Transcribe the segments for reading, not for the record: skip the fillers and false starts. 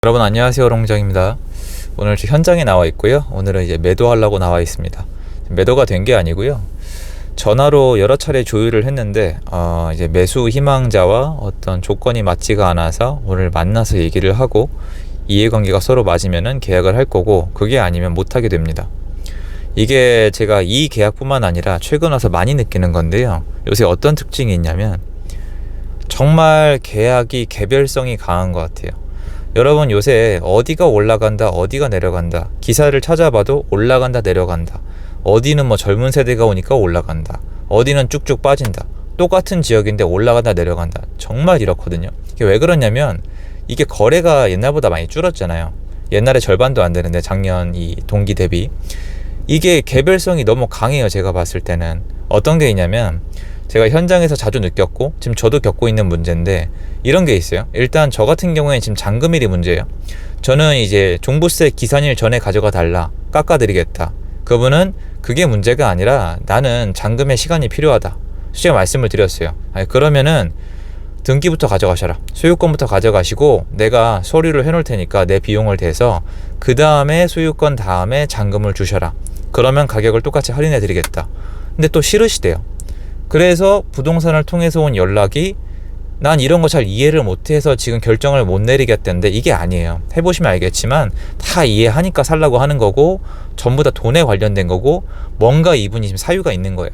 여러분 안녕하세요, 롱장입니다. 오늘 현장에 나와 있고요. 오늘은 이제 매도하려고 나와 있습니다. 매도가 된 게 아니고요. 전화로 여러 차례 조율을 했는데 이제 매수 희망자와 어떤 조건이 맞지가 않아서 오늘 만나서 얘기를 하고 이해관계가 서로 맞으면은 계약을 할 거고, 그게 아니면 못 하게 됩니다. 이게 제가 이 계약뿐만 아니라 최근 와서 많이 느끼는 건데요. 요새 어떤 특징이 있냐면 정말 계약이 개별성이 강한 것 같아요. 여러분 요새 어디가 올라간다 어디가 내려간다 기사를 찾아봐도 올라간다 내려간다, 어디는 뭐 젊은 세대가 오니까 올라간다, 어디는 쭉쭉 빠진다, 똑같은 지역인데 올라간다 내려간다, 정말 이렇거든요. 이게 왜 그러냐면 이게 거래가 옛날보다 많이 줄었잖아요. 옛날에 절반도 안 되는데 작년 이 동기 대비 이게 개별성이 너무 강해요. 제가 봤을 때는 어떤 게 있냐면, 제가 현장에서 자주 느꼈고 지금 저도 겪고 있는 문제인데 이런 게 있어요. 일단 저 같은 경우에는 지금 잔금일이 문제예요. 저는 이제 종부세 기산일 전에 가져가 달라, 깎아드리겠다. 그분은 그게 문제가 아니라 나는 잔금의 시간이 필요하다, 솔직히 말씀을 드렸어요. 그러면은 등기부터 가져가셔라, 소유권부터 가져가시고 내가 서류를 해놓을 테니까 내 비용을 대서 그 다음에 소유권 다음에 잔금을 주셔라. 그러면 가격을 똑같이 할인해 드리겠다. 근데 또 싫으시대요. 그래서 부동산을 통해서 온 연락이 난 이런 거 잘 이해를 못해서 지금 결정을 못 내리겠다는데, 이게 아니에요. 해보시면 알겠지만 다 이해하니까 살라고 하는 거고 전부 다 돈에 관련된 거고 뭔가 이분이 지금 사유가 있는 거예요.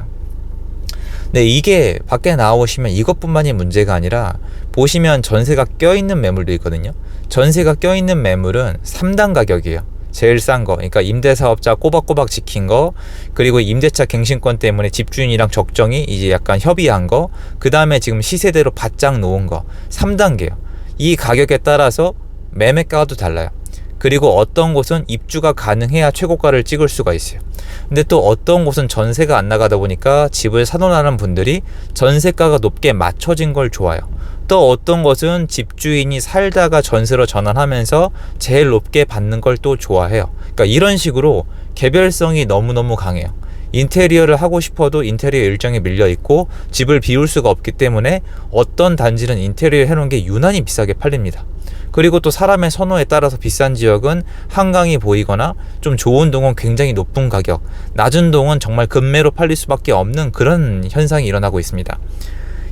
근데 이게 밖에 나오시면 이것뿐만이 문제가 아니라 보시면 전세가 껴있는 매물도 있거든요. 전세가 껴있는 매물은 3단 가격이에요. 제일 싼 거, 그러니까 임대사업자 꼬박꼬박 지킨 거, 그리고 임대차 갱신권 때문에 집주인이랑 적정이 이제 약간 협의한 거, 그 다음에 지금 시세대로 바짝 놓은 거, 3단계요. 이 가격에 따라서 매매가도 달라요. 그리고 어떤 곳은 입주가 가능해야 최고가를 찍을 수가 있어요. 근데 또 어떤 곳은 전세가 안 나가다 보니까 집을 사놓으라는 분들이 전세가가 높게 맞춰진 걸 좋아해요. 또 어떤 것은 집주인이 살다가 전세로 전환하면서 제일 높게 받는 걸 또 좋아해요. 그러니까 이런 식으로 개별성이 너무너무 강해요. 인테리어를 하고 싶어도 인테리어 일정이 밀려있고 집을 비울 수가 없기 때문에 어떤 단지는 인테리어 해놓은 게 유난히 비싸게 팔립니다. 그리고 또 사람의 선호에 따라서 비싼 지역은 한강이 보이거나 좀 좋은 동은 굉장히 높은 가격, 낮은 동은 정말 급매로 팔릴 수밖에 없는 그런 현상이 일어나고 있습니다.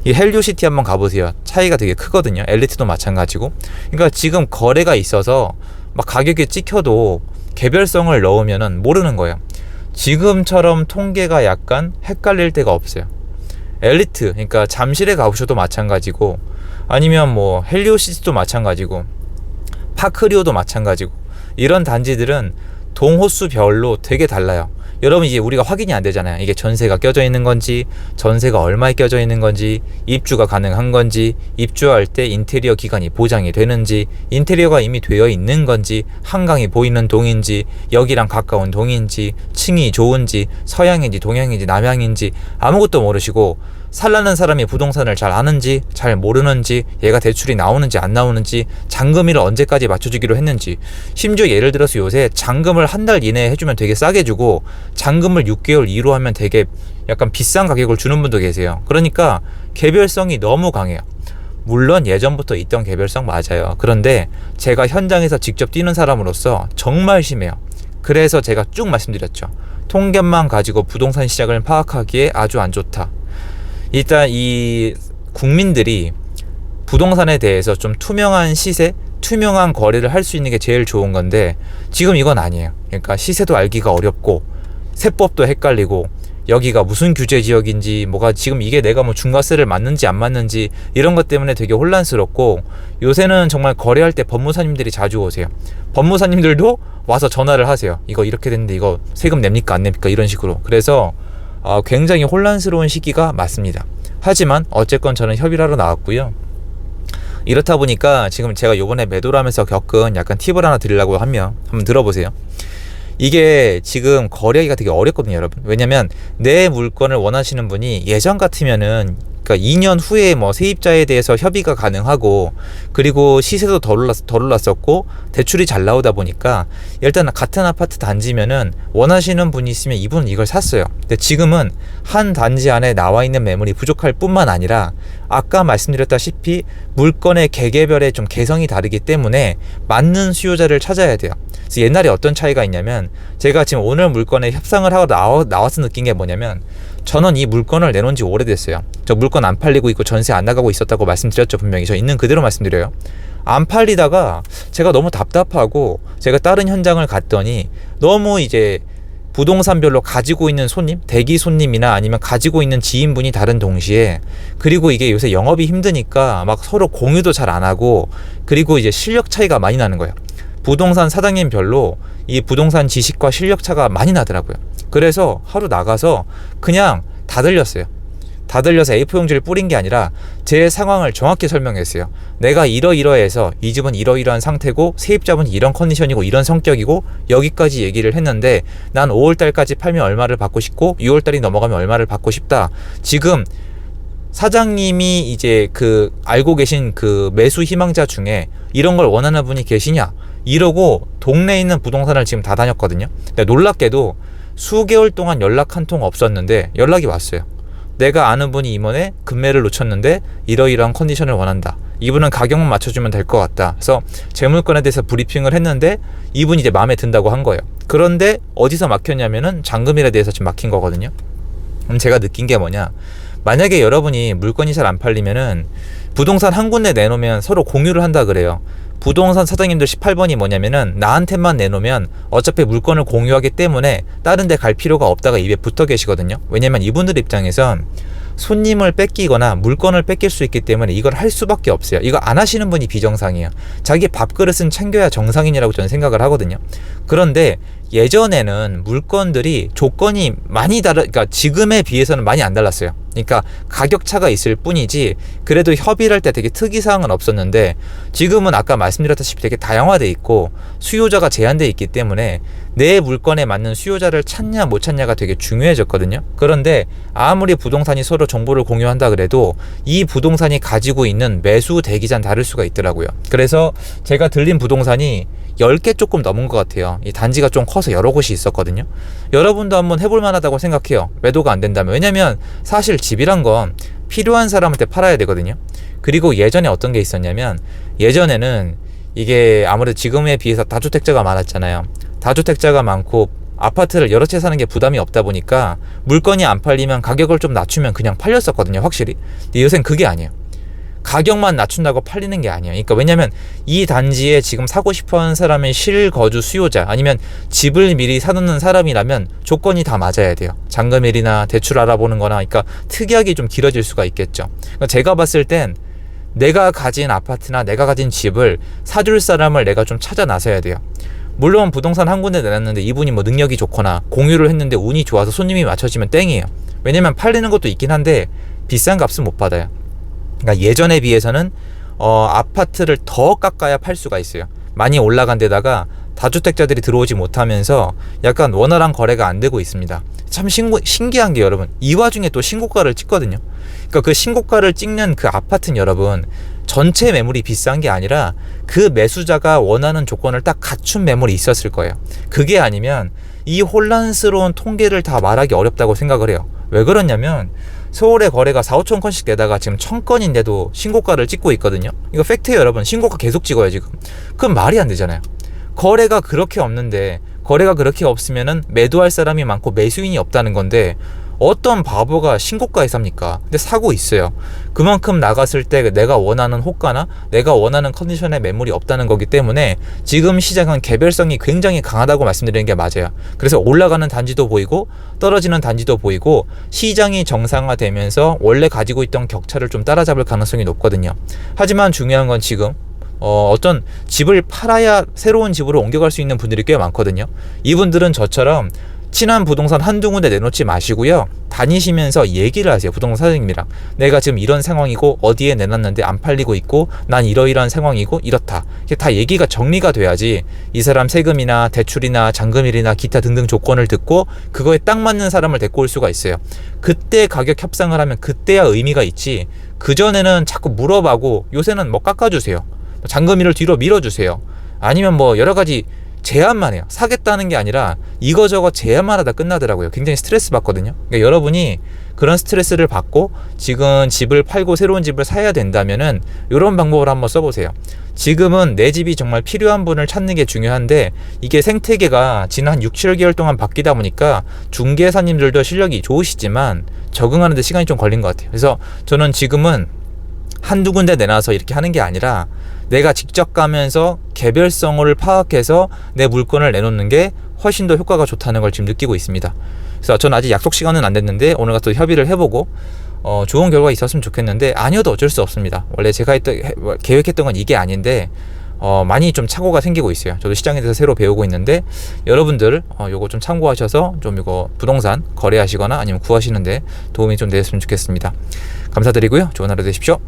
이 헬리오시티 한번 가보세요. 차이가 되게 크거든요. 엘리트도 마찬가지고. 그러니까 지금 거래가 있어서 막 가격이 찍혀도 개별성을 넣으면은 모르는 거예요. 지금처럼 통계가 약간 헷갈릴 때가 없어요. 엘리트, 그러니까 잠실에 가보셔도 마찬가지고, 아니면 뭐 헬리오시티도 마찬가지고, 파크리오도 마찬가지고, 이런 단지들은 동호수별로 되게 달라요. 여러분 이제 우리가 확인이 안 되잖아요. 이게 전세가 껴져 있는 건지, 전세가 얼마에 껴져 있는 건지, 입주가 가능한 건지, 입주할 때 인테리어 기간이 보장이 되는지, 인테리어가 이미 되어 있는 건지, 한강이 보이는 동인지, 여기랑 가까운 동인지, 층이 좋은지, 서양인지 동양인지 남양인지 아무것도 모르시고 살라는 사람이 부동산을 잘 아는지 잘 모르는지, 얘가 대출이 나오는지 안 나오는지, 잔금일을 언제까지 맞춰주기로 했는지, 심지어 예를 들어서 요새 잔금을 한 달 이내에 해주면 되게 싸게 주고 잔금을 6개월 이후로 하면 되게 약간 비싼 가격을 주는 분도 계세요. 그러니까 개별성이 너무 강해요. 물론 예전부터 있던 개별성 맞아요. 그런데 제가 현장에서 직접 뛰는 사람으로서 정말 심해요. 그래서 제가 쭉 말씀드렸죠. 통계만 가지고 부동산 시장을 파악하기에 아주 안 좋다. 일단 이 국민들이 부동산에 대해서 좀 투명한 시세, 투명한 거래를 할 수 있는 게 제일 좋은 건데 지금 이건 아니에요. 그러니까 시세도 알기가 어렵고 세법도 헷갈리고 여기가 무슨 규제 지역인지, 뭐가 지금 이게 내가 뭐 중과세를 맞는지 안 맞는지 이런 것 때문에 되게 혼란스럽고, 요새는 정말 거래할 때 법무사님들이 자주 오세요. 법무사님들도 와서 전화를 하세요. 이거 이렇게 됐는데 이거 세금 냅니까 안 냅니까 이런 식으로. 그래서 굉장히 혼란스러운 시기가 맞습니다. 하지만 어쨌건 저는 협의를 하러 나왔고요. 이렇다 보니까 지금 제가 요번에 매도를 하면서 겪은 약간 팁을 하나 드리려고 하면 한번 들어보세요. 이게 지금 거래하기가 되게 어렵거든요, 여러분. 왜냐면 내 물건을 원하시는 분이 예전 같으면은 그러니까 2년 후에 뭐 세입자에 대해서 협의가 가능하고, 그리고 시세도 덜 올랐었고 대출이 잘 나오다 보니까 일단 같은 아파트 단지면은 원하시는 분이 있으면 이분은 이걸 샀어요. 근데 지금은 한 단지 안에 나와 있는 매물이 부족할 뿐만 아니라 아까 말씀드렸다시피 물건의 개개별의 좀 개성이 다르기 때문에 맞는 수요자를 찾아야 돼요. 그래서 옛날에 어떤 차이가 있냐면, 제가 지금 오늘 물건에 협상을 하고 나와서 느낀 게 뭐냐면, 저는 이 물건을 내놓은 지 오래됐어요. 저 물건 안 팔리고 있고 전세 안 나가고 있었다고 말씀드렸죠. 분명히 저 있는 그대로 말씀드려요. 안 팔리다가 제가 너무 답답하고 제가 다른 현장을 갔더니 너무 이제 부동산별로 가지고 있는 손님, 대기 손님이나 아니면 가지고 있는 지인분이 다른 동시에, 그리고 이게 요새 영업이 힘드니까 막 서로 공유도 잘 안 하고, 그리고 이제 실력 차이가 많이 나는 거예요. 부동산 사장님별로 이 부동산 지식과 실력 차가 많이 나더라고요. 그래서 하루 나가서 그냥 다 들렸어요. 다 들려서 A4용지를 뿌린 게 아니라 제 상황을 정확히 설명했어요. 내가 이러이러해서 이 집은 이러이러한 상태고 세입자분 이런 컨디션이고 이런 성격이고 여기까지 얘기를 했는데, 난 5월달까지 팔면 얼마를 받고 싶고 6월달이 넘어가면 얼마를 받고 싶다. 지금 사장님이 이제 그 알고 계신 그 매수 희망자 중에 이런 걸 원하는 분이 계시냐, 이러고 동네에 있는 부동산을 지금 다 다녔거든요. 근데 놀랍게도 수개월 동안 연락 한 통 없었는데 연락이 왔어요. 내가 아는 분이 이번에 금매를 놓쳤는데 이러이러한 컨디션을 원한다. 이분은 가격만 맞춰주면 될 것 같다. 그래서 제 물건에 대해서 브리핑을 했는데 이분이 이제 마음에 든다고 한 거예요. 그런데 어디서 막혔냐면은 잔금일에 대해서 지금 막힌 거거든요. 그럼 제가 느낀 게 뭐냐, 만약에 여러분이 물건이 잘 안 팔리면은 부동산 한 군데 내놓으면 서로 공유를 한다 그래요. 부동산 사장님들 18번이 뭐냐면은 나한테만 내놓으면 어차피 물건을 공유하기 때문에 다른 데 갈 필요가 없다가 입에 붙어 계시거든요. 왜냐면 이분들 입장에선 손님을 뺏기거나 물건을 뺏길 수 있기 때문에 이걸 할 수밖에 없어요. 이거 안 하시는 분이 비정상이에요. 자기 밥그릇은 챙겨야 정상인이라고 저는 생각을 하거든요. 그런데 예전에는 물건들이 조건이 많이 그러니까 지금에 비해서는 많이 안 달랐어요. 그러니까 가격 차가 있을 뿐이지 그래도 협의를 할 때 되게 특이사항은 없었는데, 지금은 아까 말씀드렸다시피 되게 다양화돼 있고 수요자가 제한돼 있기 때문에 내 물건에 맞는 수요자를 찾냐 못 찾냐가 되게 중요해졌거든요. 그런데 아무리 부동산이 서로 정보를 공유한다 그래도 이 부동산이 가지고 있는 매수 대기자는 다를 수가 있더라고요. 그래서 제가 들린 부동산이 10개 조금 넘은 것 같아요. 이 단지가 좀 커서 여러 곳이 있었거든요. 여러분도 한번 해볼 만하다고 생각해요. 매도가 안 된다면. 왜냐면 사실 집이란 건 필요한 사람한테 팔아야 되거든요. 그리고 예전에 어떤 게 있었냐면, 예전에는 이게 아무래도 지금에 비해서 다주택자가 많았잖아요. 다주택자가 많고 아파트를 여러 채 사는 게 부담이 없다 보니까 물건이 안 팔리면 가격을 좀 낮추면 그냥 팔렸었거든요, 확실히. 근데 요새는 그게 아니에요. 가격만 낮춘다고 팔리는 게 아니에요. 그러니까 왜냐면 이 단지에 지금 사고 싶어하는 사람의 실거주 수요자, 아니면 집을 미리 사놓는 사람이라면 조건이 다 맞아야 돼요. 잔금일이나 대출 알아보는 거나. 그러니까 특이하게 좀 길어질 수가 있겠죠. 그러니까 제가 봤을 땐 내가 가진 아파트나 내가 가진 집을 사줄 사람을 내가 좀 찾아 나서야 돼요. 물론 부동산 한 군데 내놨는데 이분이 뭐 능력이 좋거나 공유를 했는데 운이 좋아서 손님이 맞춰지면 땡이에요. 왜냐면 팔리는 것도 있긴 한데 비싼 값은 못 받아요. 그러니까 예전에 비해서는 아파트를 더 깎아야 팔 수가 있어요. 많이 올라간 데다가 다주택자들이 들어오지 못하면서 약간 원활한 거래가 안 되고 있습니다. 참 신기한 게, 여러분, 이 와중에 또 신고가를 찍거든요. 그러니까 그 신고가를 찍는 그 아파트는 여러분 전체 매물이 비싼 게 아니라 그 매수자가 원하는 조건을 딱 갖춘 매물이 있었을 거예요. 그게 아니면 이 혼란스러운 통계를 다 말하기 어렵다고 생각을 해요. 왜 그러냐면 서울의 거래가 4,5천 건씩 되다가 지금 1,000건인데도 신고가를 찍고 있거든요. 이거 팩트예요, 여러분. 신고가 계속 찍어요, 지금. 그럼 말이 안 되잖아요. 거래가 그렇게 없는데, 거래가 그렇게 없으면은 매도할 사람이 많고 매수인이 없다는 건데 어떤 바보가 신고가에 삽니까? 근데 사고 있어요. 그만큼 나갔을 때 내가 원하는 호가나 내가 원하는 컨디션의 매물이 없다는 거기 때문에 지금 시장은 개별성이 굉장히 강하다고 말씀드리는 게 맞아요. 그래서 올라가는 단지도 보이고 떨어지는 단지도 보이고 시장이 정상화되면서 원래 가지고 있던 격차를 좀 따라잡을 가능성이 높거든요. 하지만 중요한 건 지금 어떤 집을 팔아야 새로운 집으로 옮겨갈 수 있는 분들이 꽤 많거든요. 이분들은 저처럼 친한 부동산 한두 군데 내놓지 마시고요. 다니시면서 얘기를 하세요. 부동산 사장님이랑. 내가 지금 이런 상황이고 어디에 내놨는데 안 팔리고 있고 난 이러이러한 상황이고 이렇다. 이게 다 얘기가 정리가 돼야지 이 사람 세금이나 대출이나 잔금일이나 기타 등등 조건을 듣고 그거에 딱 맞는 사람을 데리고 올 수가 있어요. 그때 가격 협상을 하면 그때야 의미가 있지. 그전에는 자꾸 물어봐고 요새는 뭐 깎아주세요. 잔금일을 뒤로 밀어주세요. 아니면 뭐 여러 가지 제한만 해요. 사겠다는 게 아니라 이거저거 제한만 하다 끝나더라고요. 굉장히 스트레스 받거든요. 그러니까 여러분이 그런 스트레스를 받고 지금 집을 팔고 새로운 집을 사야 된다면은 이런 방법을 한번 써보세요. 지금은 내 집이 정말 필요한 분을 찾는 게 중요한데 이게 생태계가 지난 6, 7개월 동안 바뀌다 보니까 중개사님들도 실력이 좋으시지만 적응하는 데 시간이 좀 걸린 것 같아요. 그래서 저는 지금은 한두 군데 내놔서 이렇게 하는 게 아니라 내가 직접 가면서 개별성을 파악해서 내 물건을 내놓는 게 훨씬 더 효과가 좋다는 걸 지금 느끼고 있습니다. 그래서 저는 아직 약속 시간은 안 됐는데 오늘 가서 협의를 해보고 좋은 결과가 있었으면 좋겠는데 아니어도 어쩔 수 없습니다. 원래 제가 계획했던 건 이게 아닌데 많이 좀 착오가 생기고 있어요. 저도 시장에 대해서 새로 배우고 있는데 여러분들 요거 좀 참고하셔서 좀 이거 부동산 거래하시거나 아니면 구하시는데 도움이 좀 되셨으면 좋겠습니다. 감사드리고요. 좋은 하루 되십시오.